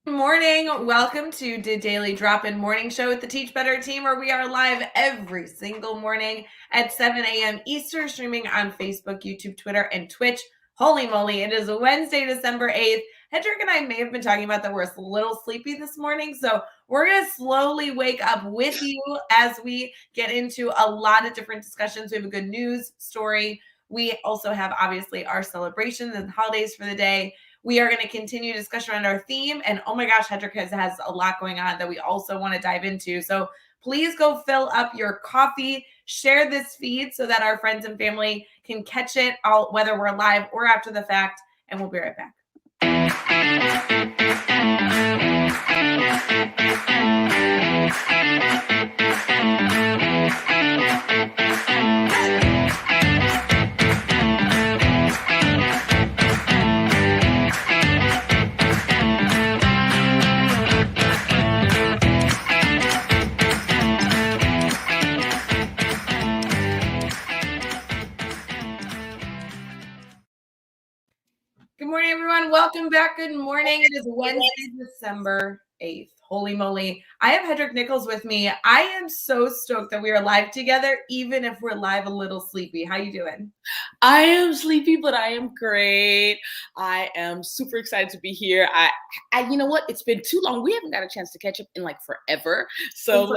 Good morning. Welcome to the Daily Drop-In Morning Show with the Teach Better team, where we are live every single morning at 7 a.m. Eastern, streaming on Facebook, YouTube, Twitter, and Twitch. Holy moly, it is Wednesday, December 8th. Hedrick and I may have been talking about that we're a little sleepy this morning, so we're going to slowly wake up with you as we get into a lot of different discussions. We have a good news story. We also have, obviously, our celebrations and holidays for the day. We are going to continue discussion around our theme. And oh my gosh, Hedrick has a lot going on that we also want to dive into. So please go fill up your coffee, share this feed so that our friends and family can catch it, whether we're live or after the fact. And we'll be right back. Good morning, everyone. Welcome back. Good morning. It is Wednesday, December 8th. Holy moly. I have Hedrick Nichols with me. I am so stoked that we are live together, even if we're live a little sleepy. How you doing? I am sleepy, but I am great. I am super excited to be here. I you know what? It's been too long. We haven't got a chance to catch up in like forever. So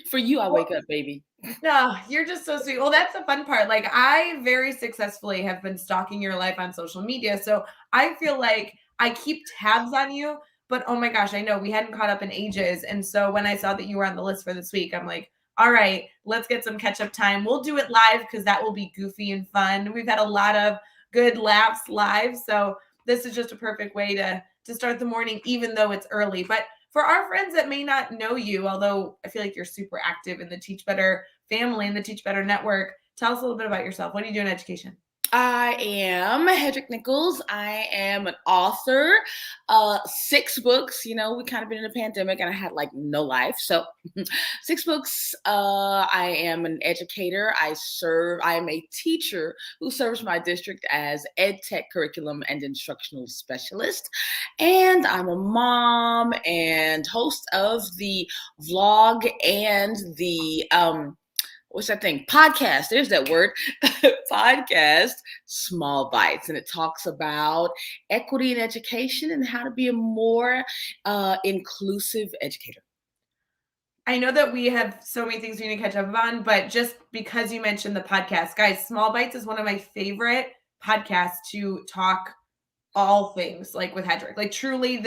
for you, I wake up, baby. No, you're just so sweet. Well, that's the fun part. Like, I very successfully have been stalking your life on social media. So I feel like I keep tabs on you, but oh my gosh, I know we hadn't caught up in ages. And so when I saw that you were on the list for this week, I'm like, all right, let's get some catch up time. We'll do it live because that will be goofy and fun. We've had a lot of good laughs live. So this is just a perfect way to start the morning, even though it's early. But for our friends that may not know you, although I feel like you're super active in the Teach Better family and the Teach Better network, tell us a little bit about yourself. What do you do in education? I am Hedrick Nichols. I am an author. 6 books. You know, we kind of been in a pandemic and I had like no life. So 6 books. I am an educator. I am a teacher who serves my district as EdTech curriculum and instructional specialist. And I'm a mom and host of the vlog and the what's that thing? Podcast. There's that word. Podcast, Small Bites. And it talks about equity in education and how to be a more inclusive educator. I know that we have so many things we need to catch up on, but just because you mentioned the podcast, guys, Small Bites is one of my favorite podcasts to talk all things, like with Hedrick. Like, truly,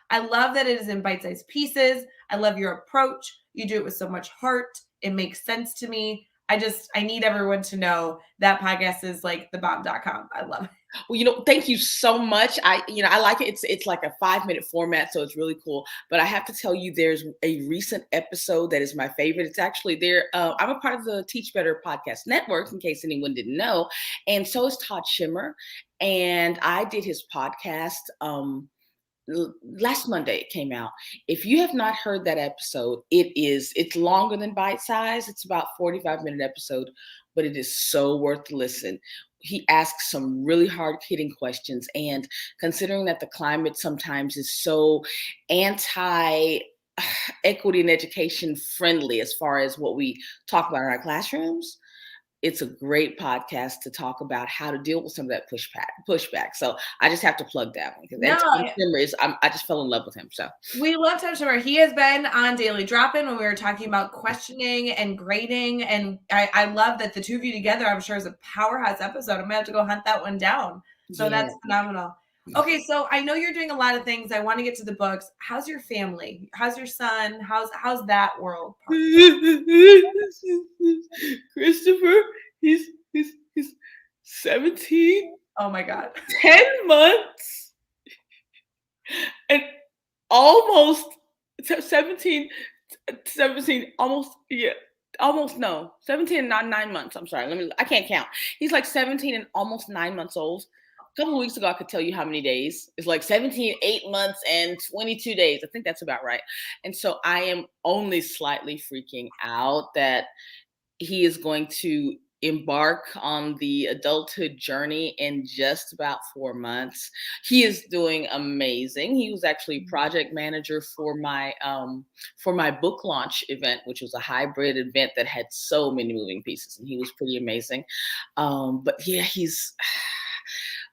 I love that it is in bite-sized pieces. I love your approach. You do it with so much heart. It makes sense to me. I need everyone to know that podcast is like thebomb.com. I love it. Well, thank you so much. I like it. It's like a 5-minute format, so it's really cool. But I have to tell you, there's a recent episode that is my favorite. It's actually there. I'm a part of the Teach Better podcast network, in case anyone didn't know, and so is Todd Shimmer. And I did his podcast last Monday. It came out. If you have not heard that episode, it's longer than Bite Size. It's about 45-minute episode, but it is so worth the listen. He asks some really hard-hitting questions, and considering that the climate sometimes is so anti equity and education friendly as far as what we talk about in our classrooms, it's a great podcast to talk about how to deal with some of that pushback. So I just have to plug that one because I just fell in love with him. So we love Todd Shimmer. He has been on Daily Drop-In when we were talking about questioning and grading, and I love that the two of you together, I'm sure, is a powerhouse episode. I'm gonna have to go hunt that one down. So yeah. That's phenomenal. Okay, so I know you're doing a lot of things. I want to get to the books. How's your family? How's your son? How's that world? Christopher, he's 17. Oh my God. 10 months. And almost 17, almost, yeah. Almost, no, 17 and not 9 months. I'm sorry. I can't count. He's like 17 and almost 9 months old. A couple of weeks ago, I could tell you how many days. It's like 17, 8 months and 22 days. I think that's about right. And so I am only slightly freaking out that he is going to embark on the adulthood journey in just about 4 months. He is doing amazing. He was actually project manager for my book launch event, which was a hybrid event that had so many moving pieces, and he was pretty amazing. But yeah, he's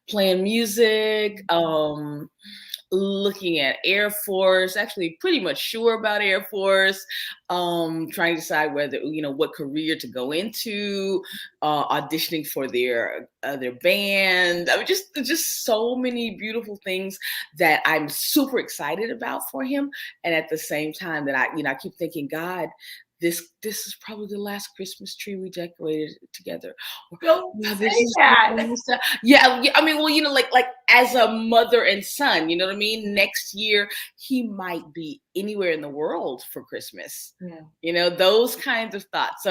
playing music, looking at Air Force, actually pretty much sure about Air Force, trying to decide whether, what career to go into, auditioning for their band. I mean, just so many beautiful things that I'm super excited about for him. And at the same time that I keep thinking, God, this is probably the last Christmas tree we decorated together. Don't Yeah, this say is that. yeah. I mean, well, like as a mother and son, you know what I mean? Next year, he might be anywhere in the world for Christmas. Yeah. Those kinds of thoughts.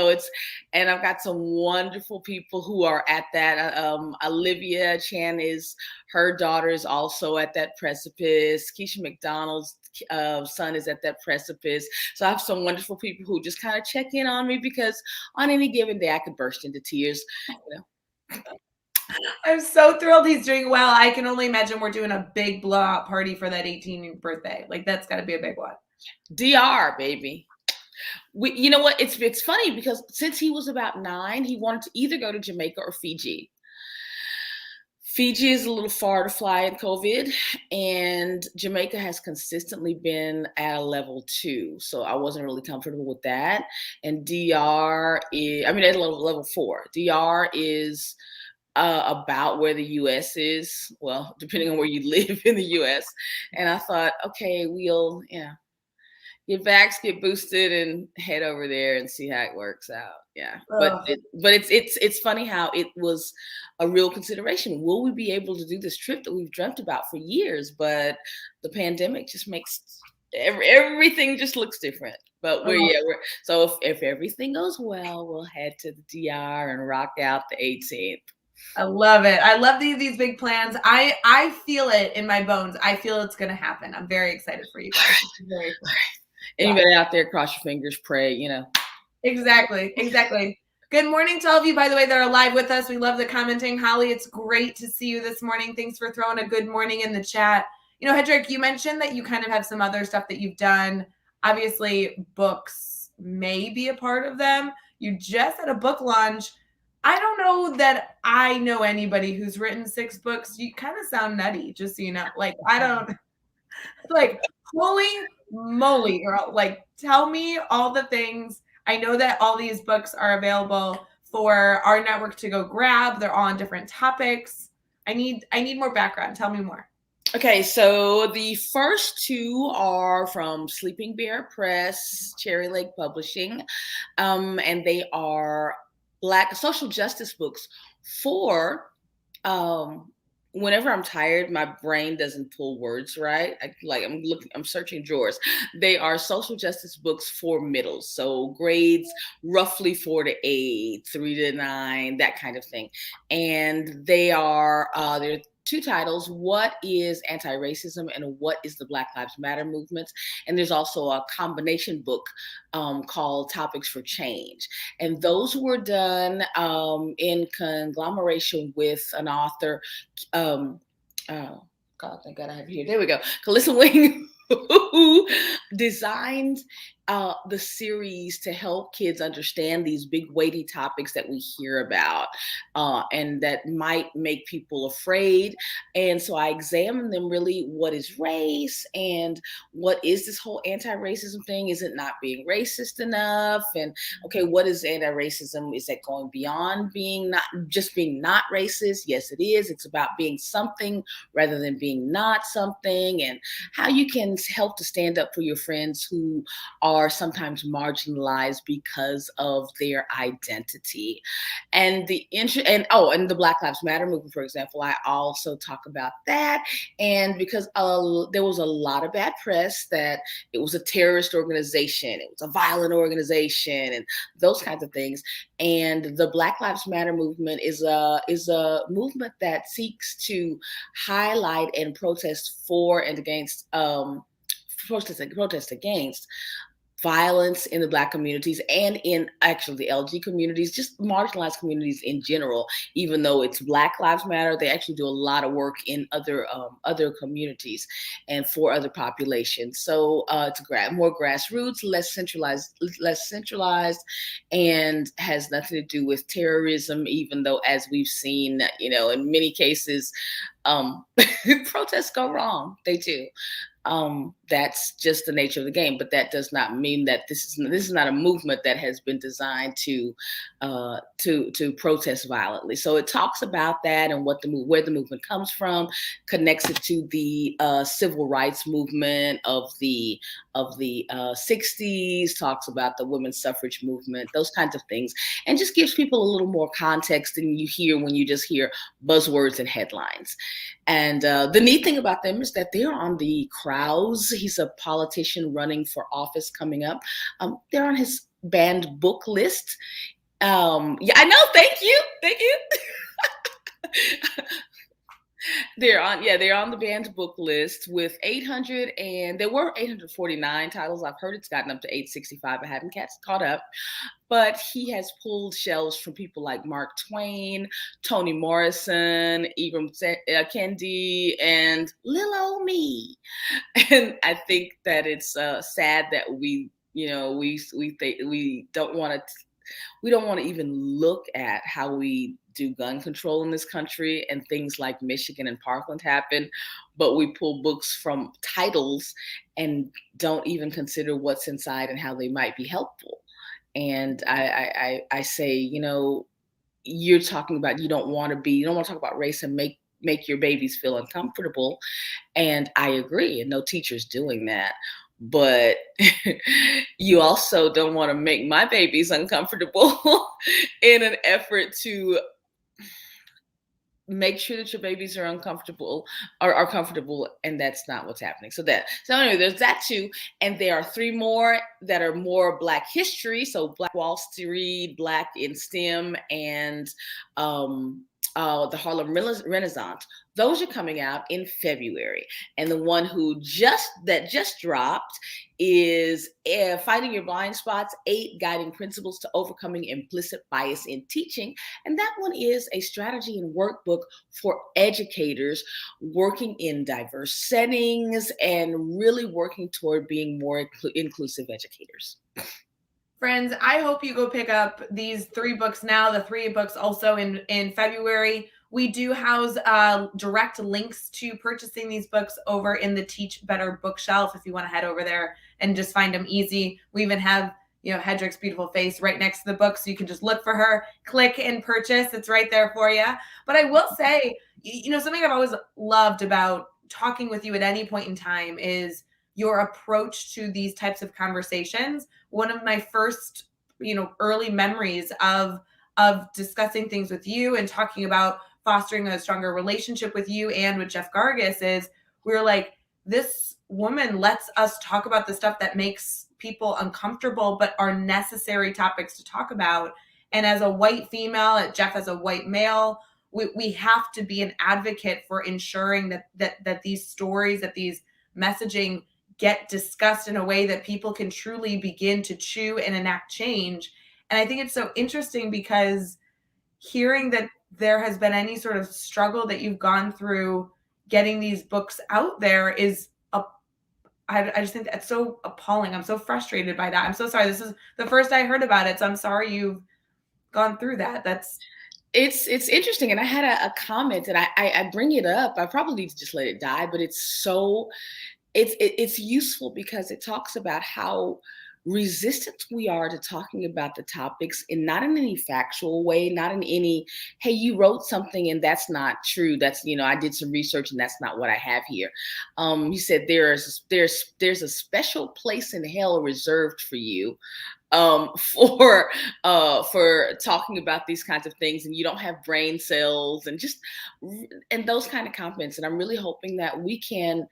And I've got some wonderful people who are at that. Olivia Chan her daughter is also at that precipice. Keisha McDonald's son is at that precipice. So I have some wonderful people who just kind of check in on me, because on any given day I could burst into tears. I'm so thrilled he's doing well. I can only imagine we're doing a big blowout party for that 18th birthday. Like, that's got to be a big one. DR, baby. You know what? It's funny because since he was about 9, he wanted to either go to Jamaica or Fiji. Fiji is a little far to fly in COVID, and Jamaica has consistently been at a level 2. So I wasn't really comfortable with that. And DR is, at level 4. DR is about where the US is. Well, depending on where you live in the US. And I thought, okay, we'll, get vax, get boosted, and head over there and see how it works out. Yeah, but it's funny how it was a real consideration. Will we be able to do this trip that we've dreamt about for years? But the pandemic just makes everything just looks different. But so if everything goes well, we'll head to the DR and rock out the 18th. I love it. I love these big plans. I feel it in my bones. I feel it's going to happen. I'm very excited for you guys. Very cool. Anybody out there, cross your fingers, pray, Exactly. Good morning to all of you, by the way, that are live with us. We love the commenting. Holly, it's great to see you this morning. Thanks for throwing a good morning in the chat. Hedreich, you mentioned that you kind of have some other stuff that you've done. Obviously, books may be a part of them. You just had a book launch. I don't know that I know anybody who's written 6 books. You kind of sound nutty, just so you know. Like, I don't, like, holy moly, girl. Like, tell me all the things. I know that all these books are available for our network to go grab. They're all on different topics. I need more background. Tell me more. Okay, so the first 2 are from Sleeping Bear Press, Cherry Lake Publishing, and they are Black social justice books for whenever I'm tired, my brain doesn't pull words right. I'm searching drawers. They are social justice books for middles, so grades roughly 4 to 8, 3 to 9, that kind of thing. And they're 2 titles: What is Anti-Racism and What is the Black Lives Matter Movement? And there's also a combination book called Topics for Change. And those were done in conglomeration with an author. Oh God, thank God I have it here. There we go. Calissa Wing, who designed the series to help kids understand these big weighty topics that we hear about and that might make people afraid. And so I examined them really. What is race, and what is this whole anti-racism thing? Is it not being racist enough? And okay, what is anti-racism? Is that going beyond being not racist? Yes, it is. It's about being something rather than being not something, and how you can help to stand up for your friends who are sometimes marginalized because of their identity. And the Black Lives Matter movement, for example, I also talk about that. And because there was a lot of bad press that it was a terrorist organization, it was a violent organization, and those kinds of things. And the Black Lives Matter movement is a movement that seeks to highlight and protest for and against protest against violence in the Black communities and in actually the LG communities, just marginalized communities in general. Even though it's Black Lives Matter, they actually do a lot of work in other communities and for other populations. So it's more grassroots, less centralized, and has nothing to do with terrorism. Even though, as we've seen, in many cases, protests go wrong. They do. That's just the nature of the game, but that does not mean that this is not a movement that has been designed to protest violently. So it talks about that and where the movement comes from, connects it to the civil rights movement of the 60s, talks about the women's suffrage movement, those kinds of things, and just gives people a little more context than you hear when you just hear buzzwords and headlines. And the neat thing about them is that they're on the Krause. He's a politician running for office coming up. They're on his banned book list. Yeah, I know. Thank you. They're on the banned book list with 800, and there were 849 titles. I've heard it's gotten up to 865. I haven't caught up. But he has pulled shelves from people like Mark Twain, Toni Morrison, Ibram Kendi, and Lil Ol' Me. And I think that it's sad that we don't want to even look at how we do gun control in this country, and things like Michigan and Parkland happen, but we pull books from titles and don't even consider what's inside and how they might be helpful. And I say, you're talking about you don't want to talk about race and make your babies feel uncomfortable. And I agree, and no teacher's doing that. But you also don't want to make my babies uncomfortable in an effort to make sure that your babies are uncomfortable or are comfortable, and that's not what's happening. So anyway, there's that too. And there are 3 more that are more Black history. So Black Wall Street, Black in STEM, and the Harlem Renaissance. Those are coming out in February. And the one that just dropped is Fighting Your Blind Spots, 8 Guiding Principles to Overcoming Implicit Bias in Teaching. And that one is a strategy and workbook for educators working in diverse settings and really working toward being more inclusive educators. Friends, I hope you go pick up these 3 books now, the 3 books also in February. We do house direct links to purchasing these books over in the Teach Better bookshelf if you want to head over there and just find them easy. We even have, Hedreich's beautiful face right next to the book, so you can just look for her, click and purchase. It's right there for you. But I will say, something I've always loved about talking with you at any point in time is your approach to these types of conversations. One of my first, early memories of discussing things with you and talking about fostering a stronger relationship with you and with Jeff Gargis is we were like, this woman lets us talk about the stuff that makes people uncomfortable, but are necessary topics to talk about. And as a white female, Jeff as a white male, we have to be an advocate for ensuring that these stories, that these messaging get discussed in a way that people can truly begin to chew and enact change. And I think it's so interesting because hearing that there has been any sort of struggle that you've gone through getting these books out there is I just think that's so appalling. I'm so frustrated by that. I'm so sorry. This is the first I heard about it. So I'm sorry you've gone through that. It's interesting. And I had a comment, and I bring it up. I probably need to just let it die, but it's useful because it talks about how resistant we are to talking about the topics, and not in any factual way, not in any, hey, you wrote something and that's not true. That's, I did some research and that's not what I have here. He said there's a special place in hell reserved for you for talking about these kinds of things, and you don't have brain cells and those kind of comments. And I'm really hoping that we can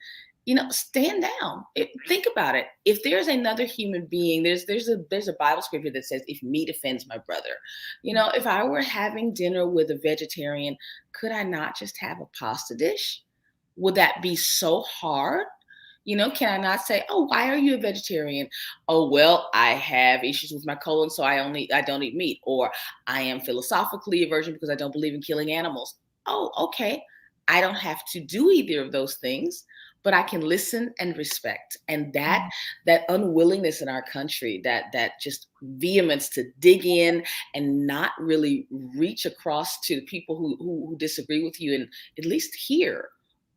stand down. Think about it. If there's another human being, there's a Bible scripture that says, if meat offends my brother, if I were having dinner with a vegetarian, could I not just have a pasta dish? Would that be so hard? Can I not say, oh, why are you a vegetarian? Oh, well, I have issues with my colon, so I don't eat meat. Or I am philosophically a virgin because I don't believe in killing animals. Oh, okay. I don't have to do either of those things, but I can listen and respect. And that unwillingness in our country, that just vehemence to dig in and not really reach across to the people who disagree with you and at least hear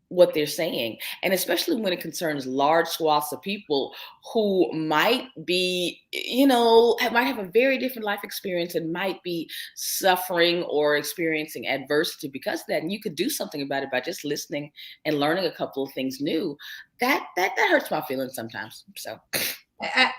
what they're saying. And especially when it concerns large swaths of people who might be, might have a very different life experience and might be suffering or experiencing adversity because of that. And you could do something about it by just listening and learning a couple of things new. That hurts my feelings sometimes. So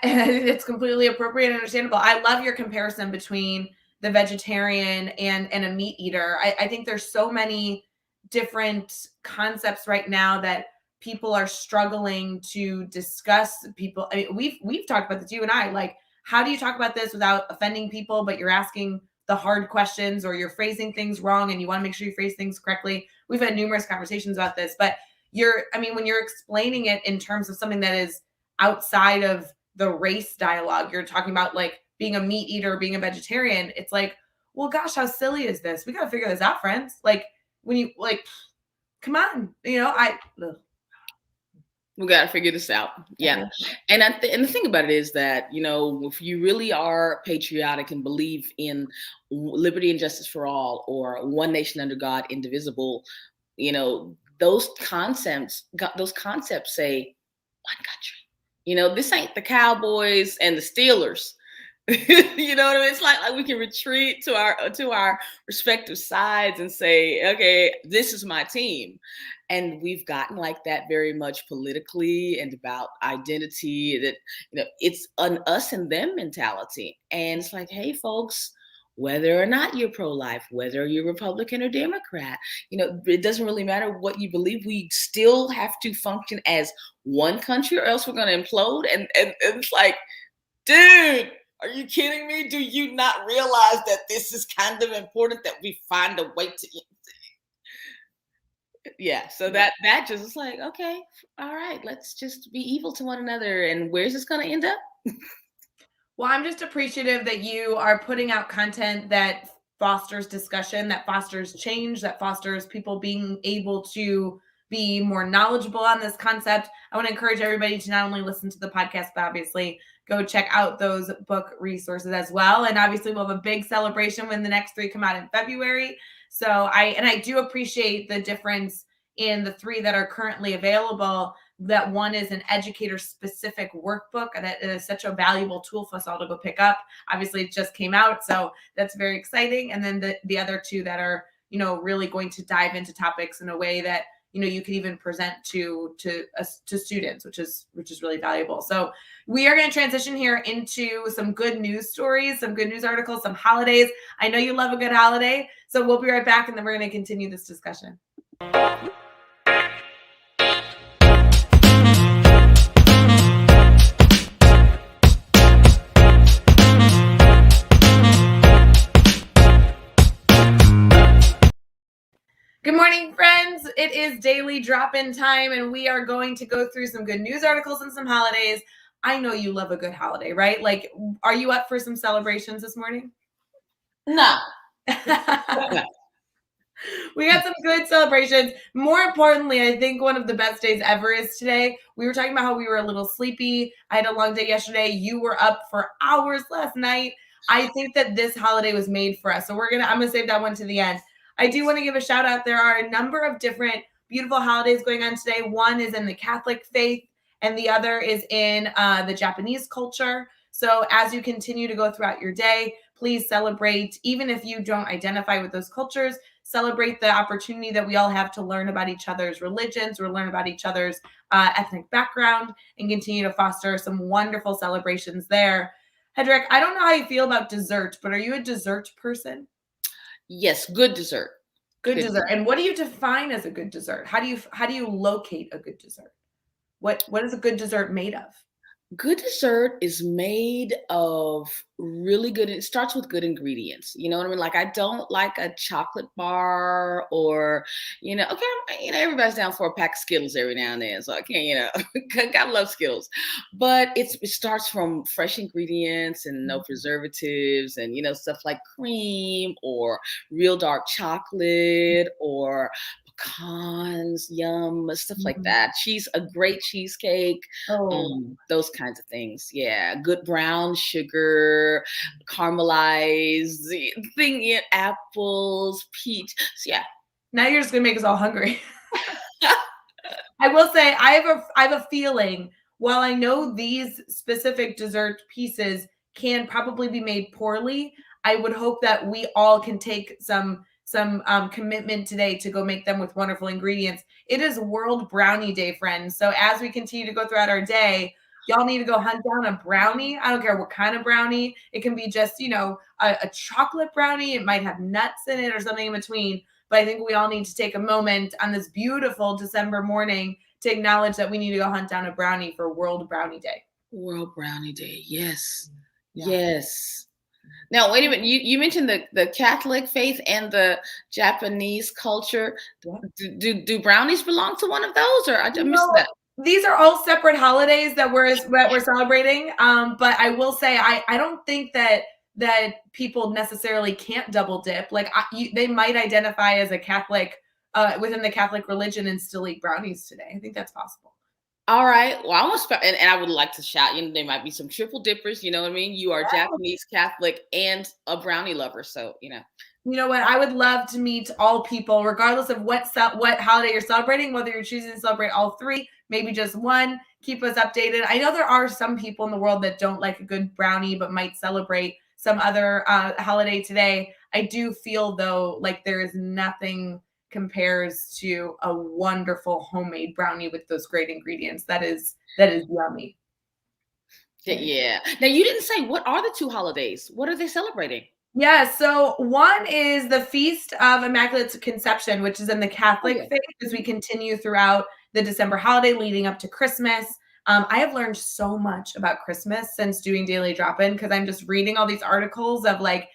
it's completely appropriate and understandable. I love your comparison between the vegetarian and a meat eater. I think there's so many different concepts right now that people are struggling to discuss. People, I mean, we've talked about this, you and I, like, how do you talk about this without offending people, but you're asking the hard questions, or you're phrasing things wrong and you want to make sure you phrase things correctly. We've had numerous conversations about this, but when you're explaining it in terms of something that is outside of the race dialogue, you're talking about like being a meat eater, being a vegetarian. It's like, well, gosh, how silly is this? We got to figure this out, friends. Like, when you like, come on, we got to figure this out. Yeah. And and the thing about it is that, if you really are patriotic and believe in liberty and justice for all, or one nation under God, indivisible, those concepts say one country. This ain't the Cowboys and the Steelers. You know what I mean? It's like we can retreat to our respective sides and say, okay, this is my team. And we've gotten like that very much politically and about identity, that it's an us and them mentality. And it's like, hey folks, whether or not you're pro-life, whether you're Republican or Democrat, it doesn't really matter what you believe. We still have to function as one country, or else we're going to implode. And it's like, dude, are you kidding me? Do you not realize that this is kind of important, that we find a way to? Yeah. So that just is like, okay, all right, let's just be evil to one another. And where's this going to end up? Well, I'm just appreciative that you are putting out content that fosters discussion, that fosters change, that fosters people being able to be more knowledgeable on this concept. I want to encourage everybody to not only listen to the podcast, but obviously go check out those book resources as well. And obviously we'll have a big celebration when the next 3 come out in February. So I do appreciate the difference in the 3 that are currently available. That one is an educator specific workbook that is such a valuable tool for us all to go pick up. Obviously it just came out, so that's very exciting. And then the other 2 that are, really going to dive into topics in a way that, you could even present to students, which is really valuable. So we are going to transition here into some good news stories, some good news articles, some holidays. I know you love a good holiday, so we'll be right back, and then we're going to continue this discussion. Good morning, friends. It is daily drop-in time, and we are going to go through some good news articles and some holidays. I know you love a good holiday, right? Like, are you up for some celebrations this morning? No. We got some good celebrations. More importantly, I think one of the best days ever is today. We were talking about how we were a little sleepy. I had a long day yesterday. You were up for hours last night. I think that this holiday was made for us. So I'm going to save that one to the end. I do want to give a shout out. There are a number of different beautiful holidays going on today. One is in the Catholic faith, and the other is in the Japanese culture. So as you continue to go throughout your day, please celebrate, even if you don't identify with those cultures, celebrate the opportunity that we all have to learn about each other's religions, or learn about each other's ethnic background, and continue to foster some wonderful celebrations there. Hedreich, I don't know how you feel about dessert, but are you a dessert person? Yes, good dessert. Good dessert. And what do you define as a good dessert? How do you locate a good dessert? What is a good dessert made of? Good dessert is made of really good, it starts with good ingredients. You know what I mean? Like I don't like a chocolate bar or, okay, everybody's down for a pack of Skittles every now and then. So I can't, gotta love Skittles. But it starts from fresh ingredients and no preservatives and, stuff like cream or real dark chocolate or pecans, yum, stuff like Mhm. that. A great cheesecake, Oh, those kinds of things. Yeah, good brown sugar, caramelized apples, peach. So yeah. now you're just gonna make us all hungry. I will say I have a feeling while I know these specific dessert pieces can probably be made poorly, I would hope that we all can take some commitment today to go make them with wonderful ingredients. It is World Brownie Day, friends. So as we continue to go throughout our day, y'all need to go hunt down a brownie. I don't care what kind of brownie. It can be just, a chocolate brownie. It might have nuts in it or something in between. But I think we all need to take a moment on this beautiful December morning to acknowledge that we need to go hunt down a brownie for World Brownie Day. World Brownie Day. Yes. Yeah. Yes. Now, wait a minute. You mentioned the Catholic faith and the Japanese culture. Yeah. Do brownies belong to one of those, or I You missed know, that? these are all separate holidays that we're celebrating. But I will say I don't think that people necessarily can't double dip. Like they might identify as a Catholic within the Catholic religion and still eat brownies today. I think that's possible. All right. Well, and I would like to shout. There might be some triple dippers. You know what I mean? You are Japanese Catholic and a brownie lover, so. You know what? I would love to meet all people, regardless of what holiday you're celebrating, whether you're choosing to celebrate all three, maybe just one. Keep us updated. I know there are some people in the world that don't like a good brownie, but might celebrate some other holiday today. I do feel though like there is nothing compares to a wonderful homemade brownie with those great ingredients. That is yummy. Yeah. Now you didn't say what are the two holidays? What are they celebrating? Yeah, so one is the Feast of Immaculate Conception, which is in the Oh Catholic yeah. faith as we continue throughout the December holiday leading up to Christmas. I have learned so much about Christmas since doing Daily Drop-In because I'm just reading all these articles of like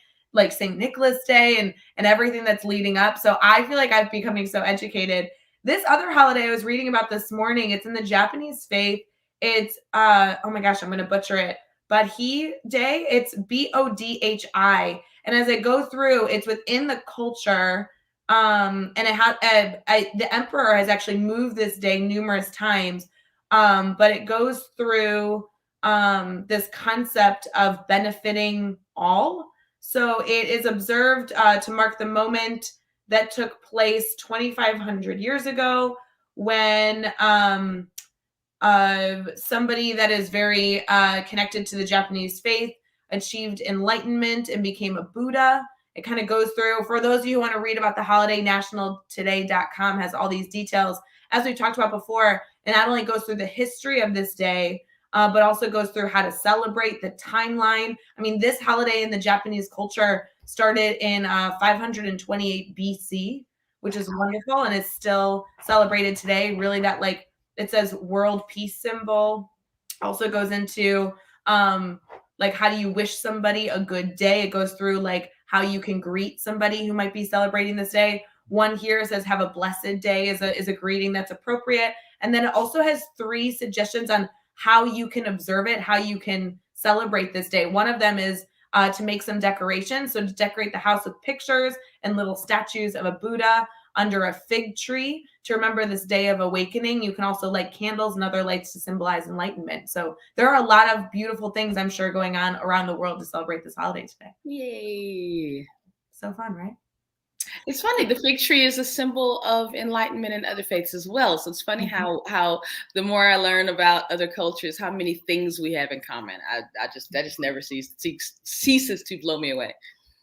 St. Nicholas Day and everything that's leading up. So I feel like I'm becoming so educated. This other holiday I was reading about this morning, it's in the Japanese faith. It's oh my gosh, I'm gonna butcher it. Bodhi Day, it's Bodhi. And as I go through, it's within the culture. And it has the emperor has actually moved this day numerous times. But it goes through this concept of benefiting all. So it is observed to mark the moment that took place 2,500 years ago when somebody that is very connected to the Japanese faith achieved enlightenment and became a Buddha. It kind of goes through, for those of you who want to read about the holiday, nationaltoday.com has all these details. As we talked about before, it not only goes through the history of this day, but also goes through how to celebrate the timeline. I mean, this holiday in the Japanese culture started in 528 BC, which is wonderful and is still celebrated today. Really, that like it says world peace symbol. Also goes into like how do you wish somebody a good day. It goes through like how you can greet somebody who might be celebrating this day. One here says have a blessed day is a greeting that's appropriate. And then it also has 3 suggestions on how you can observe it, how you can celebrate this day. One of them is to make some decorations. So to decorate the house with pictures and little statues of a Buddha under a fig tree to remember this day of awakening. You can also light candles and other lights to symbolize enlightenment. So there are a lot of beautiful things I'm sure going on around the world to celebrate this holiday today. Yay. So fun, right? It's funny. The fig tree is a symbol of enlightenment in other faiths as well. So it's funny how the more I learn about other cultures, how many things we have in common. That just never ceases to blow me away.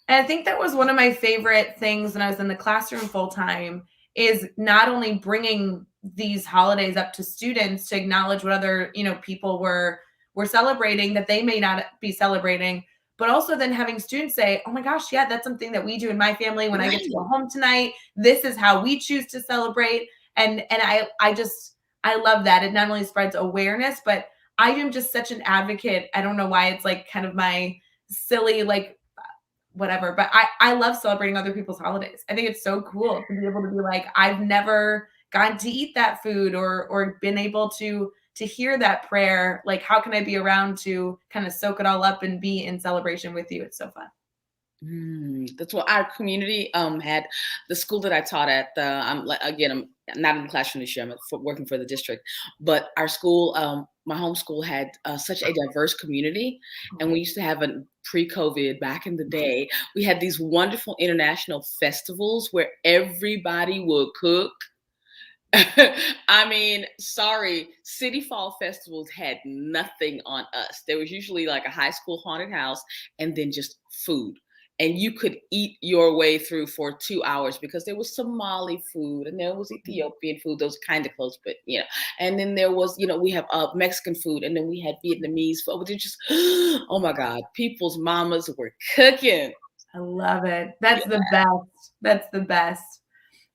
And I think that was one of my favorite things when I was in the classroom full time is not only bringing these holidays up to students to acknowledge what other, people were celebrating that they may not be celebrating, but also then having students say, "Oh my gosh, yeah, that's something that we do in my family when I get to go Right. home tonight. This is how we choose to celebrate." And I love that. It not only spreads awareness, but I am just such an advocate. I don't know why it's like kind of my silly, like, whatever, but I love celebrating other people's holidays. I think it's so cool to be able to be like, I've never gotten to eat that food or been able to hear that prayer. Like, how can I be around to kind of soak it all up and be in celebration with you? It's so fun. That's what our community had. The school that I taught at, I'm not in the classroom this year. Working for the district, but our school, my home school, had such a diverse community, and we used to have a pre-COVID back in the day. We had these wonderful international festivals where everybody would cook. I mean, sorry, City Fall festivals had nothing on us. There was usually like a high school haunted house and then just food. And you could eat your way through for 2 hours because there was Somali food and there was Ethiopian food, those kind of close, but and then there was, we have Mexican food and then we had Vietnamese food. They're just, oh my God, people's mamas were cooking. I love it. That's the best. That's the best.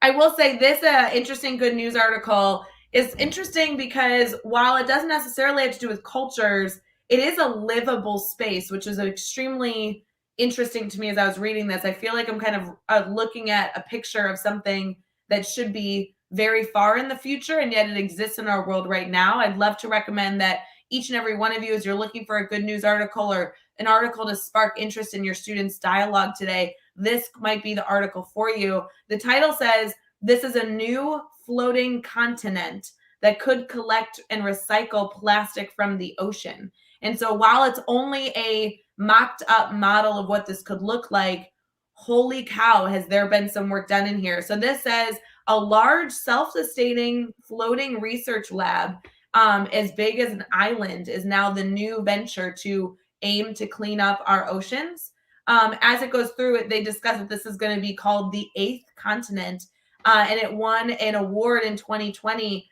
I will say this interesting good news article is interesting because while it doesn't necessarily have to do with cultures, it is a livable space, which is extremely interesting to me as I was reading this. I feel like I'm kind of looking at a picture of something that should be very far in the future, and yet it exists in our world right now. I'd love to recommend that each and every one of you, as you're looking for a good news article or an article to spark interest in your students' dialogue today, this might be the article for you. The title says, "This is a new floating continent that could collect and recycle plastic from the ocean." And so while it's only a mocked up model of what this could look like, holy cow, has there been some work done in here. So this says a large self-sustaining floating research lab as big as an island is now the new venture to aim to clean up our oceans. As it goes through it, they discuss that this is going to be called the eighth continent. And it won an award in 2020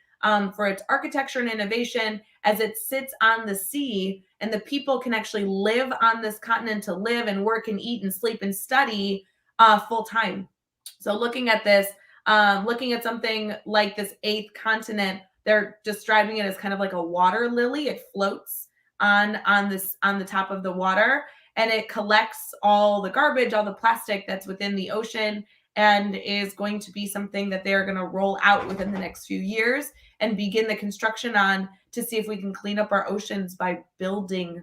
for its architecture and innovation as it sits on the sea, and the people can actually live on this continent to live and work and eat and sleep and study full time. So looking at this, looking at something like this eighth continent, they're describing it as kind of like a water lily. It floats on the top of the water, and it collects all the garbage, all the plastic that's within the ocean, and is going to be something that they're going to roll out within the next few years and begin the construction on to see if we can clean up our oceans by building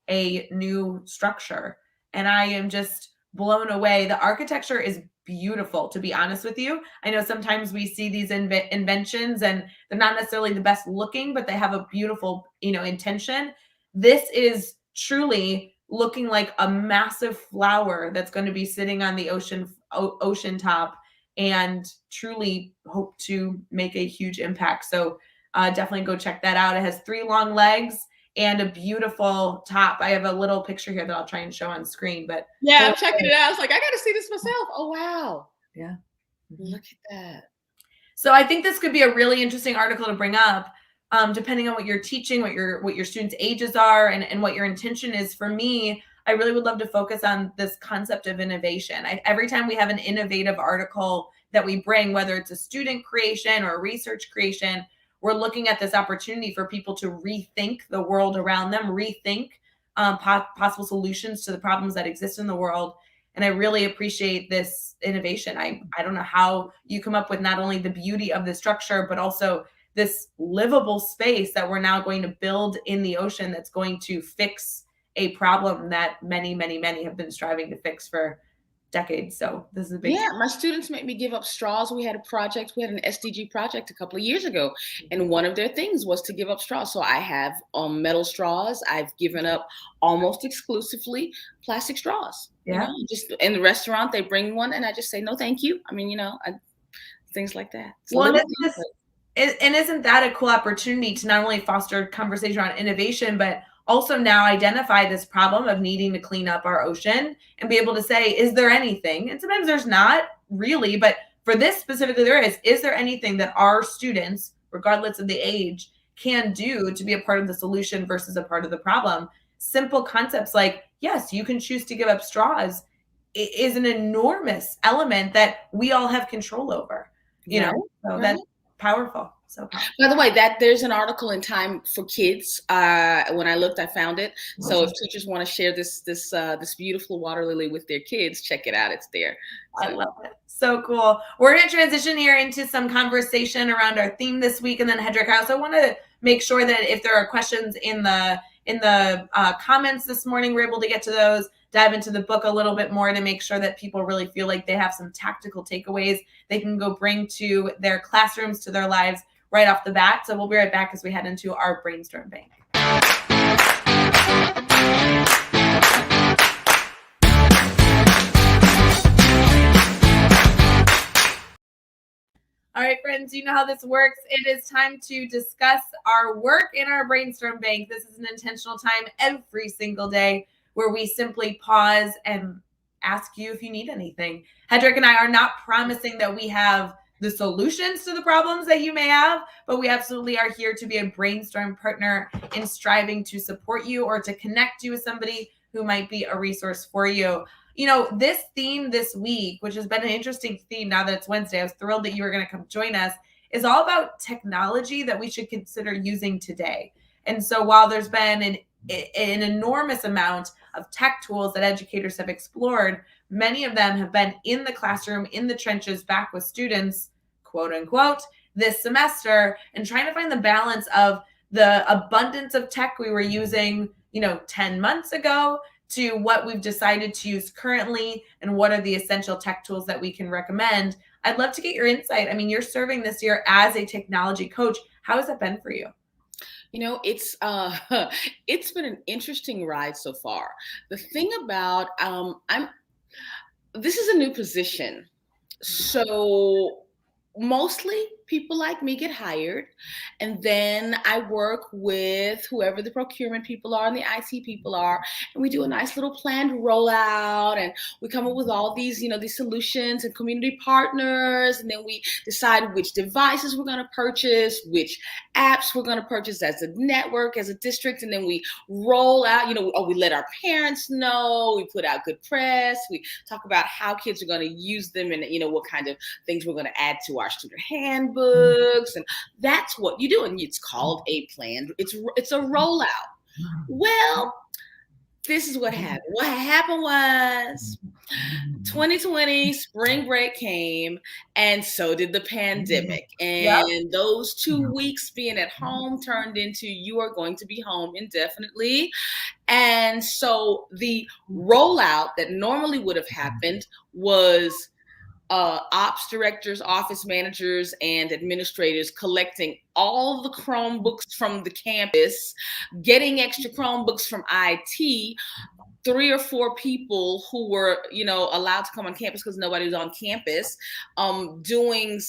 a new structure. And I am just blown away. The architecture is beautiful, to be honest with you. I know sometimes we see these inventions and they're not necessarily the best looking, but they have a beautiful, intention. This is truly looking like a massive flower that's going to be sitting on the ocean top and truly hope to make a huge impact. So definitely go check that out. It has 3 long legs and a beautiful top. I have a little picture here that I'll try and show on screen, but yeah, I'm checking it out. I was like, I got to see this myself. Oh, wow. Yeah. Look at that. So I think this could be a really interesting article to bring up, depending on what you're teaching, what your students' ages are, and what your intention is. For me, I really would love to focus on this concept of innovation. Every time we have an innovative article that we bring, whether it's a student creation or a research creation, we're looking at this opportunity for people to rethink the world around them, rethink possible solutions to the problems that exist in the world. And I really appreciate this innovation. I don't know how you come up with not only the beauty of the structure, but also this livable space that we're now going to build in the ocean that's going to fix a problem that many, many, many have been striving to fix for decades. So this is a big my students make me give up straws. We had an SDG project a couple of years ago, and one of their things was to give up straws. So I have metal straws. I've given up almost exclusively plastic straws. Yeah. Just in the restaurant, they bring one and I just say, no, thank you. I mean, things like that. And isn't that a cool opportunity to not only foster conversation around innovation, but also now identify this problem of needing to clean up our ocean and be able to say, is there anything? And sometimes there's not really, but for this specifically, there is there anything that our students, regardless of the age, can do to be a part of the solution versus a part of the problem? Simple concepts like, yes, you can choose to give up straws is an enormous element that we all have control over, so that's powerful. So powerful. By the way, that there's an article in Time for Kids. When I looked, I found it. So if teachers want to share this beautiful water lily with their kids, check it out. It's there. So. I love it. So cool. We're going to transition here into some conversation around our theme this week, and then Hedreich, I also want to make sure that if there are questions in the comments this morning, we're able to get to those, dive into the book a little bit more to make sure that people really feel like they have some tactical takeaways they can go bring to their classrooms, to their lives right off the bat. So we'll be right back as we head into our Brainstorm Bank. All right, friends, you know how this works. It is time to discuss our work in our Brainstorm Bank. This is an intentional time every single day where we simply pause and ask you if you need anything. Hedreich and I are not promising that we have the solutions to the problems that you may have, but we absolutely are here to be a brainstorm partner in striving to support you or to connect you with somebody who might be a resource for you. You know, this theme this week, which has been an interesting theme now that it's Wednesday, I was thrilled that you were going to come join us, is all about technology that we should consider using today. And so while there's been an enormous amount of tech tools that educators have explored, many of them have been in the classroom, in the trenches, back with students, quote unquote, this semester, and trying to find the balance of the abundance of tech we were using, 10 months ago to what we've decided to use currently and what are the essential tech tools that we can recommend. I'd love to get your insight. I mean, you're serving this year as a technology coach. How has it been for you? It's it's been an interesting ride so far. The thing about this is a new position. So mostly people like me get hired, and then I work with whoever the procurement people are and the IT people are, and we do a nice little planned rollout, and we come up with all these, these solutions and community partners, and then we decide which devices we're going to purchase, which apps we're going to purchase as a network, as a district, and then we roll out, we let our parents know, we put out good press, we talk about how kids are going to use them, and what kind of things we're going to add to our student handbooks, and that's what you do, and it's called a plan. It's a rollout. Well, this is what happened. What happened was 2020 spring break came, and so did the pandemic, and those 2 weeks being at home turned into you are going to be home indefinitely. And so the rollout that normally would have happened was ops directors, office managers, and administrators collecting all the Chromebooks from the campus, getting extra Chromebooks from IT, 3 or 4 people who were, allowed to come on campus because nobody was on campus, doing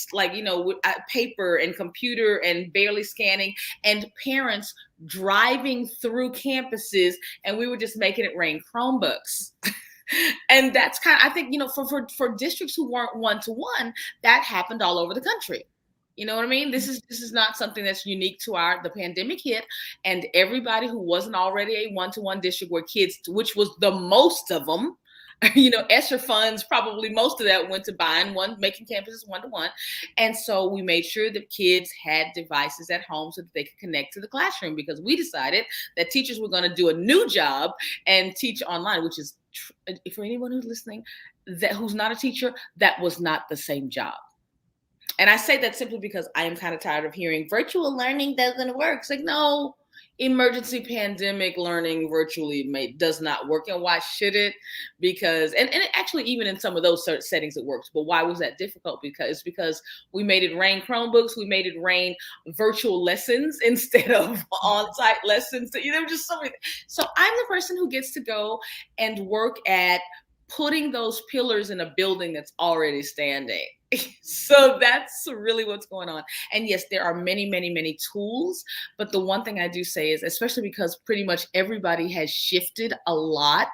paper and computer and barely scanning, and parents driving through campuses, and we were just making it rain Chromebooks. And that's I think, for districts who weren't one-to-one, that happened all over the country. You know what I mean? This is not something that's unique to the pandemic hit, and everybody who wasn't already a one-to-one district where kids, which was the most of them, ESSER funds, probably most of that went to making campuses one-to-one. And so we made sure that kids had devices at home so that they could connect to the classroom, because we decided that teachers were going to do a new job and teach online, which is, for anyone who's listening, who's not a teacher, that was not the same job. And I say that simply because I am kind of tired of hearing virtual learning doesn't work. It's like, no, emergency pandemic learning virtually does not work. And why should it? Because, and it actually, even in some of those settings, it works. But why was that difficult? Because we made it rain Chromebooks, we made it rain virtual lessons instead of on-site lessons. Just so many. So I'm the person who gets to go and work at putting those pillars in a building that's already standing. So that's really what's going on. And yes, there are many, many, many tools. But the one thing I do say is, especially because pretty much everybody has shifted a lot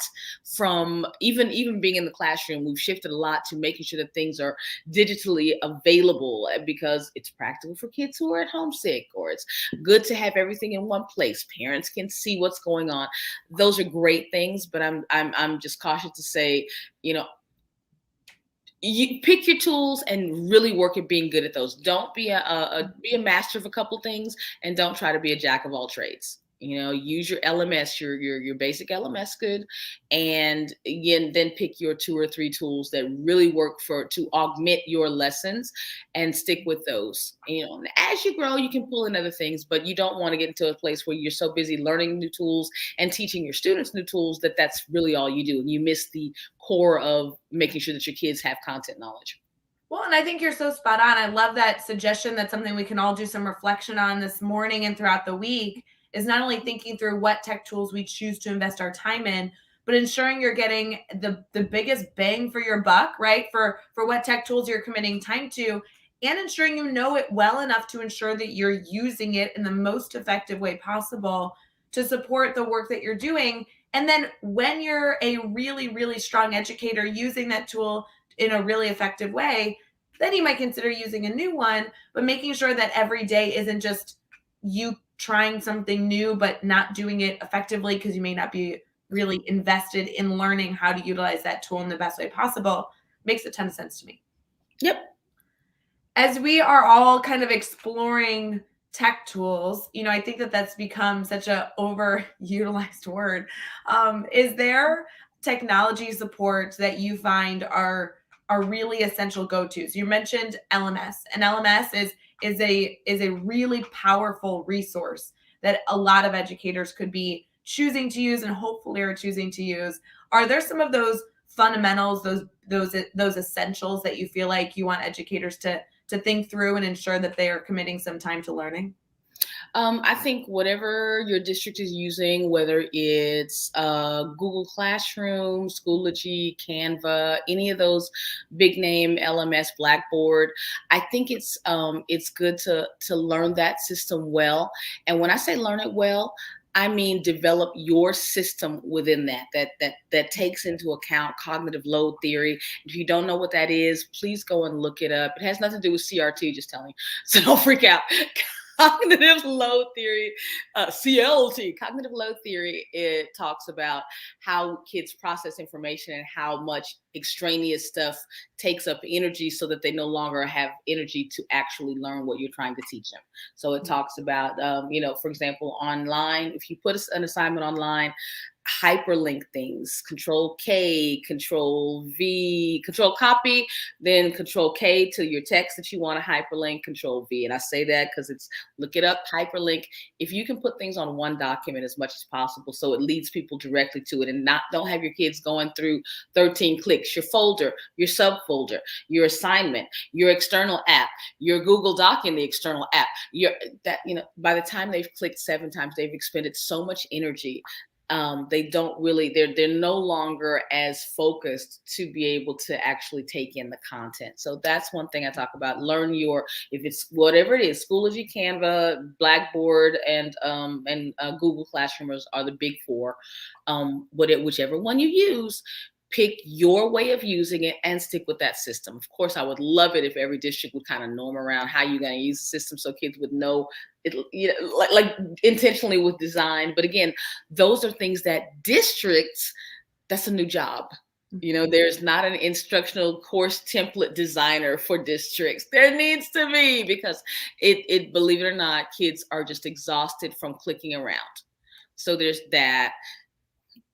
from even being in the classroom, we've shifted a lot to making sure that things are digitally available, because it's practical for kids who are at home sick, or it's good to have everything in one place. Parents can see what's going on. Those are great things, but I'm just cautious to say, you pick your tools and really work at being good at those. Don't be be a master of a couple things, and don't try to be a jack of all trades. Use your LMS, your basic LMS good, and again, then pick your 2 or 3 tools that really work to augment your lessons, and stick with those. And as you grow, you can pull in other things, but you don't want to get into a place where you're so busy learning new tools and teaching your students new tools that that's really all you do, and you miss the core of making sure that your kids have content knowledge. Well, and I think you're so spot on. I love that suggestion. That's something we can all do some reflection on this morning and throughout the week, is not only thinking through what tech tools we choose to invest our time in, but ensuring you're getting the biggest bang for your buck, right? For what tech tools you're committing time to, and ensuring you know it well enough to ensure that you're using it in the most effective way possible to support the work that you're doing. And then when you're a really, really strong educator using that tool in a really effective way, then you might consider using a new one, but making sure that every day isn't just you trying something new but not doing it effectively because you may not be really invested in learning how to utilize that tool in the best way possible. Makes a ton of sense to me. Yep. As we are all kind of exploring tech tools, I think that that's become such a overutilized word. Is there technology support that you find are really essential go-tos? You mentioned LMS, and LMS is a really powerful resource that a lot of educators could be choosing to use and hopefully are choosing to use. Are there some of those fundamentals, those essentials that you feel like you want educators to think through and ensure that they are committing some time to learning? I think whatever your district is using, whether it's Google Classroom, Schoology, Canva, any of those big name LMS, Blackboard, I think it's good to learn that system well. And when I say learn it well, I mean develop your system within that takes into account cognitive load theory. If you don't know what that is, please go and look it up. It has nothing to do with CRT, just telling you. So don't freak out. Cognitive load theory, CLT, cognitive load theory, it talks about how kids process information and how much extraneous stuff takes up energy so that they no longer have energy to actually learn what you're trying to teach them. So it talks about, for example, online, if you put an assignment online, hyperlink things, Control K, Control V, Control copy, then Control K to your text that you want to hyperlink, Control V. And I say that because look it up, hyperlink. If you can put things on one document as much as possible so it leads people directly to it, and don't have your kids going through 13 clicks, your folder, your subfolder, your assignment, your external app, your Google Doc in the external app, by the time they've clicked 7 times, they've expended so much energy. They're no longer as focused to be able to actually take in the content. So that's one thing I talk about. Learn if it's whatever it is, Schoology, Canva, Blackboard, and Google Classroom are the big 4. Whichever one you use, pick your way of using it and stick with that system. Of course, I would love it if every district would kind of norm around how you're going to use the system so kids would know it, like intentionally with design. But again, those are things that districts, that's a new job. There's not an instructional course template designer for districts. There needs to be, because it believe it or not, kids are just exhausted from clicking around. So there's that.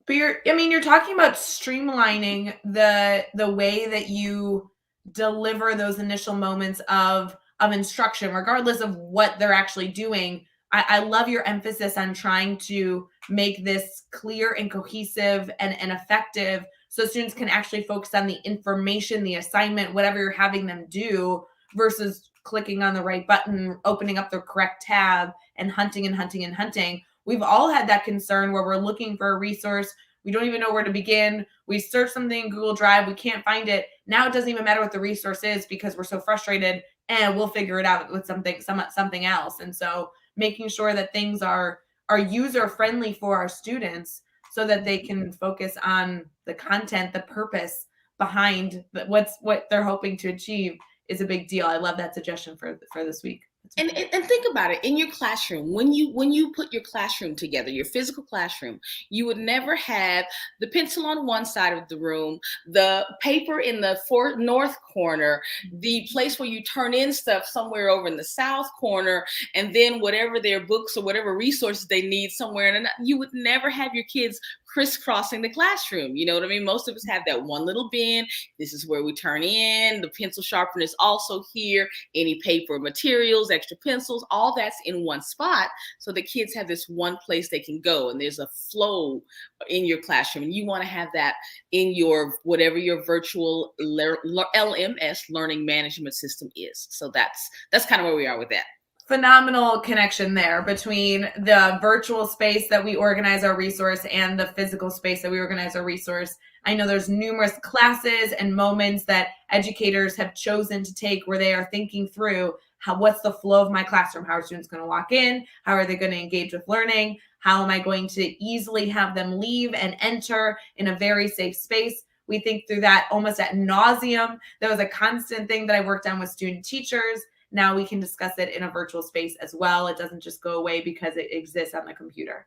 But you're talking about streamlining the way that you deliver those initial moments of instruction, regardless of what they're actually doing. I love your emphasis on trying to make this clear and cohesive and effective so students can actually focus on the information, the assignment, whatever you're having them do, versus clicking on the right button, opening up the correct tab, and hunting and hunting and hunting. We've all had that concern where we're looking for a resource. We don't even know where to begin. We search something in Google Drive. We can't find it. Now it doesn't even matter what the resource is because we're so frustrated, and we'll figure it out with something else. And so making sure that things are user-friendly for our students so that they can focus on the content, the purpose behind what they're hoping to achieve is a big deal. I love that suggestion for this week. And think about it in your classroom. When you put your classroom together, your physical classroom, you would never have the pencil on one side of the room, the paper in the north corner, the place where you turn in stuff somewhere over in the south corner, and then whatever their books or whatever resources they need somewhere. And you would never have your kids crisscrossing the classroom. You know what I mean? Most of us have that one little bin. This is where we turn in. The pencil sharpener is also here. Any paper materials, extra pencils, all that's in one spot. So the kids have this one place they can go, and there's a flow in your classroom. And you want to have that in your whatever your virtual LMS, learning management system, is. So that's kind of where we are with that. Phenomenal connection there between the virtual space that we organize our resource and the physical space that we organize our resource. I know there's numerous classes and moments that educators have chosen to take where they are thinking through what's the flow of my classroom? How are students going to walk in? How are they going to engage with learning? How am I going to easily have them leave and enter in a very safe space? We think through that almost ad nauseum. That was a constant thing that I worked on with student teachers. Now we can discuss it in a virtual space as well. It doesn't just go away because it exists on the computer.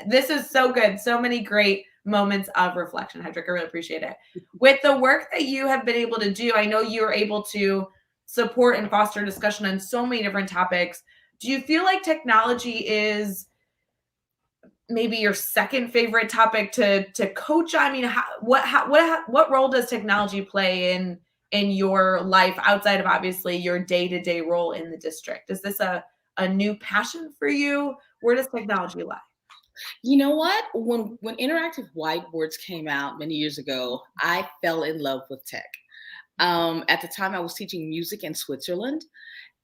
This is so good. So many great moments of reflection, Hedreich. I really appreciate it. With the work that you have been able to do, I know you are able to support and foster discussion on so many different topics. Do you feel like technology is maybe your second favorite topic to coach? I mean, what role does technology play in your life outside of obviously your day-to-day role in the district? Is this a new passion for you? Where does technology lie? You know what? When interactive whiteboards came out many years ago, I fell in love with tech. At the time, I was teaching music in Switzerland,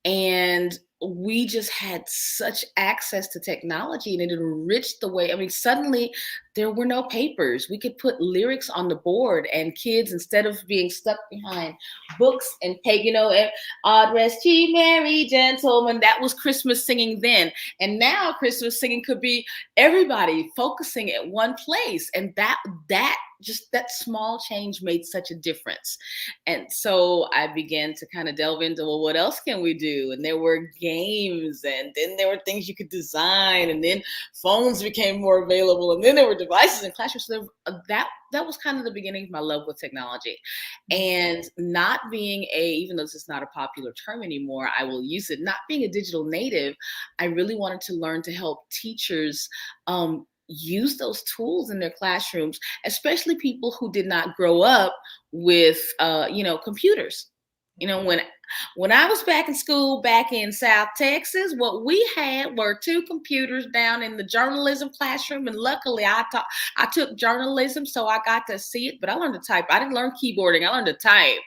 and we just had such access to technology, and it enriched the way. I mean, suddenly there were no papers. We could put lyrics on the board, and kids, instead of being stuck behind books and take, "Odd rest ye merry gentlemen," that was Christmas singing then. And now Christmas singing could be everybody focusing at one place. And that small change made such a difference. And so I began to kind of delve into, well, what else can we do? And there were games, and then there were things you could design, and then phones became more available, and then there were devices in classrooms. So that was kind of the beginning of my love with technology. And not being even though this is not a popular term anymore, I will use it, not being a digital native, I really wanted to learn to help teachers use those tools in their classrooms, especially people who did not grow up with computers. When I was back in school back in South Texas, what we had were 2 computers down in the journalism classroom, and luckily I took journalism, so I got to see it. But I learned to type. I didn't learn keyboarding. I learned to type.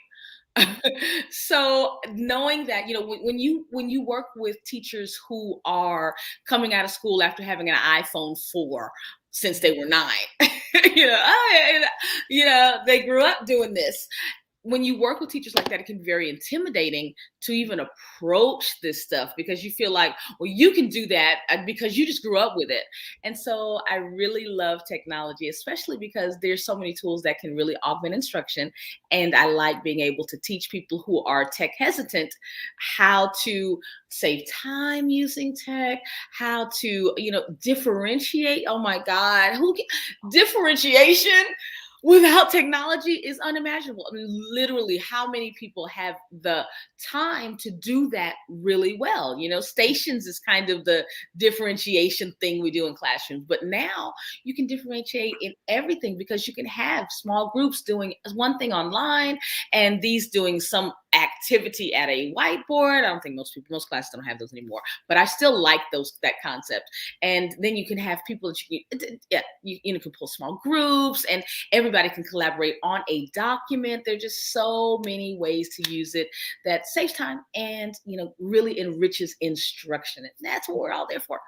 So knowing that, when you work with teachers who are coming out of school after having an iPhone 4 since they were 9, they grew up doing this. When you work with teachers like that, it can be very intimidating to even approach this stuff, because you feel like, well, you can do that because you just grew up with it. And so I really love technology, especially because there's so many tools that can really augment instruction. And I like being able to teach people who are tech hesitant how to save time using tech, how to, differentiate. Oh my God, differentiation without technology is unimaginable. I mean, literally, how many people have the time to do that really well? Stations is kind of the differentiation thing we do in classrooms. But now you can differentiate in everything, because you can have small groups doing one thing online and these doing some activity at a whiteboard. I don't think most classes don't have those anymore, but I still like that concept. And then you can have people that you can pull small groups, and everybody can collaborate on a document. There are just so many ways to use it that saves time and really enriches instruction. And that's what we're all there for.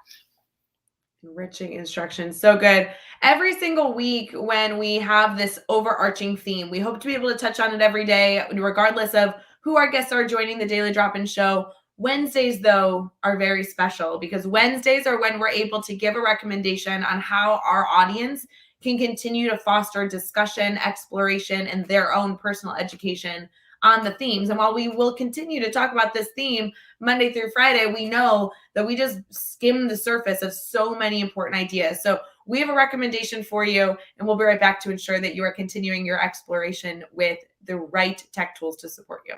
Enriching instruction. So good. Every single week when we have this overarching theme, we hope to be able to touch on it every day, regardless of who our guests are joining the Daily Drop-In show. Wednesdays, though, are very special, because Wednesdays are when we're able to give a recommendation on how our audience can continue to foster discussion, exploration, and their own personal education on the themes. And while we will continue to talk about this theme Monday through Friday, we know that we just skim the surface of so many important ideas. So we have a recommendation for you, and we'll be right back to ensure that you are continuing your exploration with the right tech tools to support you.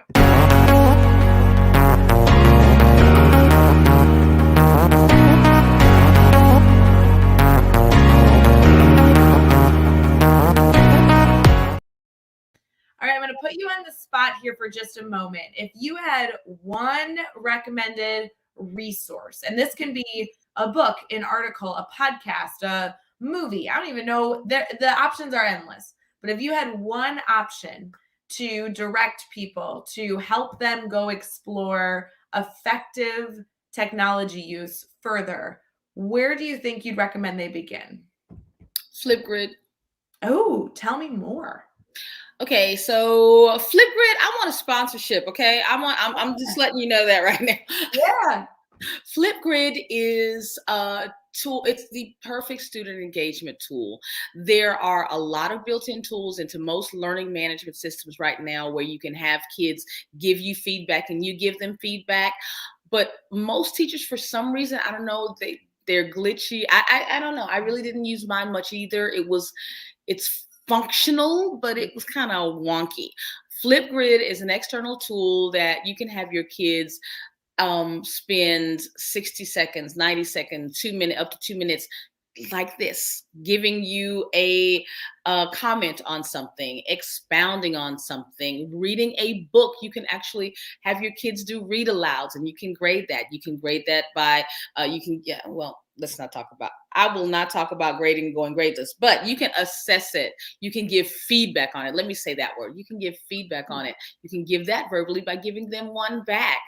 All right, I'm going to put you on the spot here for just a moment. If you had one recommended resource, and this can be a book, an article, a podcast, a movie, I don't even know, the options are endless. But if you had one option to direct people to help them go explore effective technology use further, where do you think you'd recommend they begin? Flipgrid. Oh, tell me more. Okay, so Flipgrid, I want a sponsorship. Okay, I'm just letting you know that right now. Yeah. Flipgrid is a tool. It's the perfect student engagement tool. There are a lot of built-in tools into most learning management systems right now where you can have kids give you feedback and you give them feedback. But most teachers, for some reason, I don't know, they're glitchy. I don't know. I really didn't use mine much either. It's functional, but it was kind of wonky. Flipgrid is an external tool that you can have your kids spend 60 seconds, 90 seconds, 2 minutes, up to 2 minutes like this, giving you a comment on something, expounding on something, reading a book. You can actually have your kids do read alouds, and you can grade that. You can grade that by, let's not talk about, I will not talk about grading and going gradeless, but you can assess it. You can give feedback on it. Let me say that word. You can give feedback on it. You can give that verbally by giving them one back.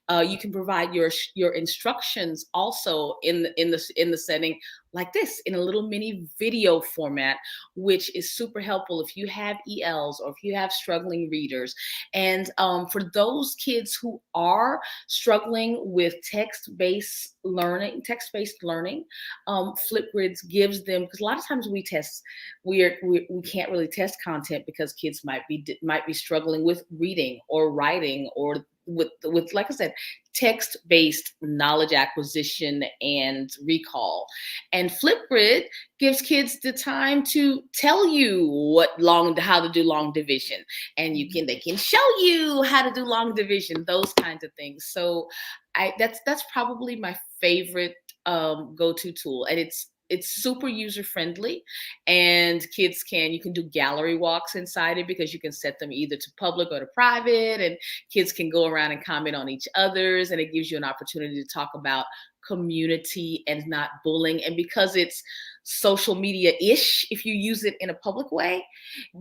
You can provide your instructions also in the setting like this, in a little mini video format, which is super helpful if you have ELs or if you have struggling readers. And for those kids who are struggling with text-based learning, Flipgrid gives them, because a lot of times we can't really test content because kids might be struggling with reading or writing or with like I said, text-based knowledge acquisition and recall. And Flipgrid gives kids the time to tell you how to do long division, and they can show you how to do long division, those kinds of things. So that's probably my favorite go-to tool, and it's super user friendly, and you can do gallery walks inside it because you can set them either to public or to private, and kids can go around and comment on each other's, and it gives you an opportunity to talk about community and not bullying. And because it's social media-ish, if you use it in a public way,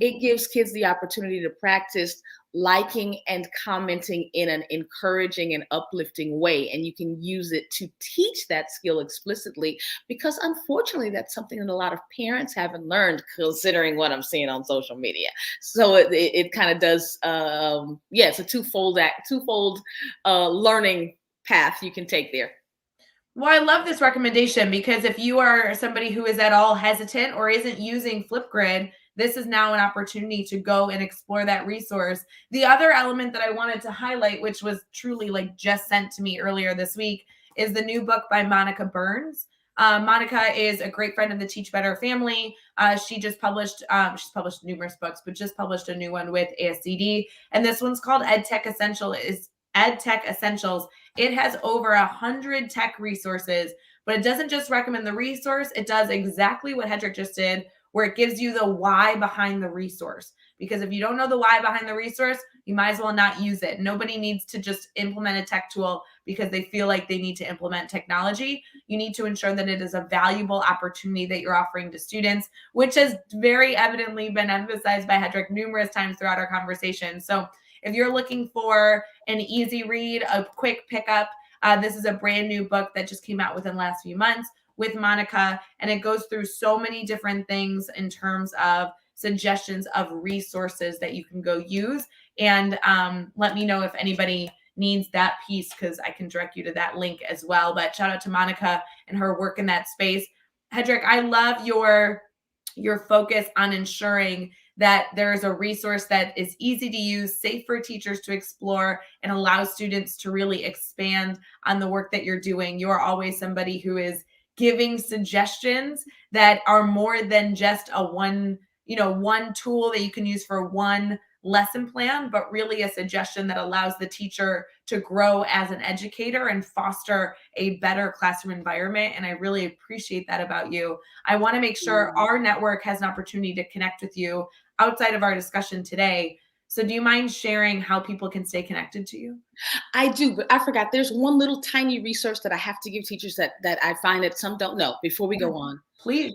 it gives kids the opportunity to practice liking and commenting in an encouraging and uplifting way. And you can use it to teach that skill explicitly, because unfortunately that's something that a lot of parents haven't learned, considering what I'm seeing on social media. So it kind of does, it's a twofold learning path you can take there. Well, I love this recommendation, because if you are somebody who is at all hesitant or isn't using Flipgrid, this is now an opportunity to go and explore that resource. The other element that I wanted to highlight, which was truly just sent to me earlier this week, is the new book by Monica Burns. Monica is a great friend of the Teach Better family. She's published numerous books, but just published a new one with ASCD. And this one's called EdTech Essentials. It has over 100 tech resources, but it doesn't just recommend the resource. It does exactly what Hedreich just did, where it gives you the why behind the resource. Because if you don't know the why behind the resource, you might as well not use it. Nobody needs to just implement a tech tool because they feel like they need to implement technology. You need to ensure that it is a valuable opportunity that you're offering to students, which has very evidently been emphasized by Hedreich numerous times throughout our conversation. So if you're looking for an easy read, a quick pickup, this is a brand new book that just came out within the last few months with Monica, and it goes through so many different things in terms of suggestions of resources that you can go use. And let me know if anybody needs that piece, because I can direct you to that link as well. But shout out to Monica and her work in that space. Hedreich, I love your focus on ensuring that there's a resource that is easy to use, safe for teachers to explore, and allows students to really expand on the work that you're doing. You are always somebody who is giving suggestions that are more than just a one tool that you can use for one lesson plan, but really a suggestion that allows the teacher to grow as an educator and foster a better classroom environment. And I really appreciate that about you. I want to make sure our network has an opportunity to connect with you outside of our discussion today. So do you mind sharing how people can stay connected to you? I do, but I forgot. There's one little tiny resource that I have to give teachers that I find that some don't know before we go on. Please.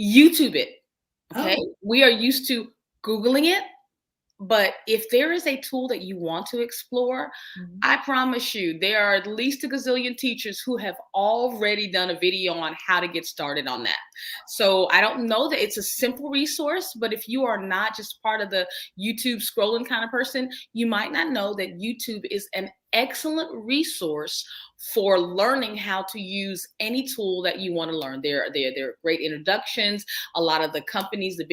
YouTube it. Okay. Oh. We are used to Googling it. But if there is a tool that you want to explore, I promise you, there are at least a gazillion teachers who have already done a video on how to get started on that. So I don't know that it's a simple resource, but if you are not just part of the YouTube scrolling kind of person, you might not know that YouTube is an excellent resource for learning how to use any tool that you want to learn. There are great introductions. A lot of the companies, the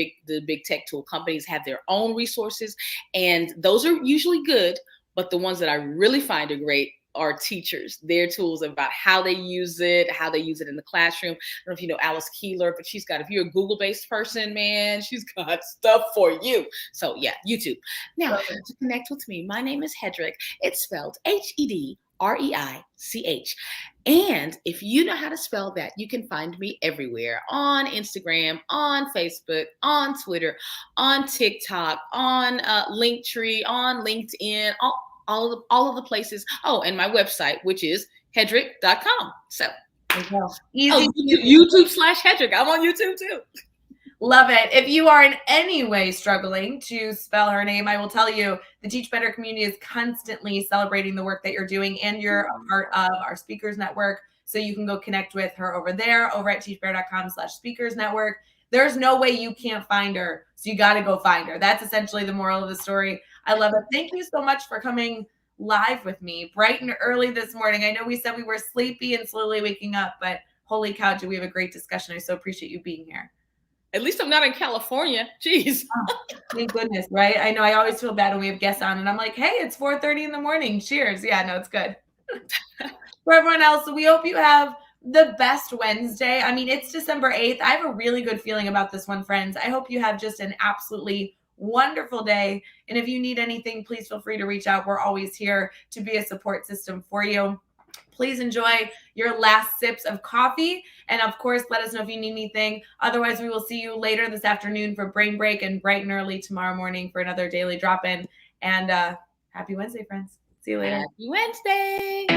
big tech tool companies, have their own resources, and those are usually good. But the ones that I really find are great are teachers. Their tools about how they use it in the classroom. I don't know if you know Alice Keeler, but if you're a Google-based person, man, she's got stuff for you. So yeah, YouTube. Now, to connect with me, my name is Hedreich. It's spelled Hedreich. And if you know how to spell that, you can find me everywhere: on Instagram, on Facebook, on Twitter, on TikTok, on Linktree, on LinkedIn, all of the places. Oh, and my website, which is hedreich.com. So easy. YouTube/Hedreich. I'm on YouTube too. Love it. If you are in any way struggling to spell her name, I will tell you the Teach Better community is constantly celebrating the work that you're doing, and you're a part of our speakers network. So you can go connect with her over there, over at teachbetter.com/speakers network. There's no way you can't find her. So you got to go find her. That's essentially the moral of the story. I love it. Thank you so much for coming live with me bright and early this morning. I know we said we were sleepy and slowly waking up, but holy cow, do we have a great discussion. I so appreciate you being here. At least I'm not in California. Jeez. Oh, thank goodness, right? I know I always feel bad when we have guests on and I'm like, hey, it's 4:30 in the morning. Cheers. Yeah, no, it's good. For everyone else, we hope you have the best Wednesday. I mean, it's December 8th. I have a really good feeling about this one, friends. I hope you have just an absolutely wonderful day. And if you need anything, please feel free to reach out. We're always here to be a support system for you. Please enjoy your last sips of coffee. And of course, let us know if you need anything. Otherwise, we will see you later this afternoon for Brain Break and bright and early tomorrow morning for another daily drop-in. And happy Wednesday, friends. See you later. Happy Wednesday.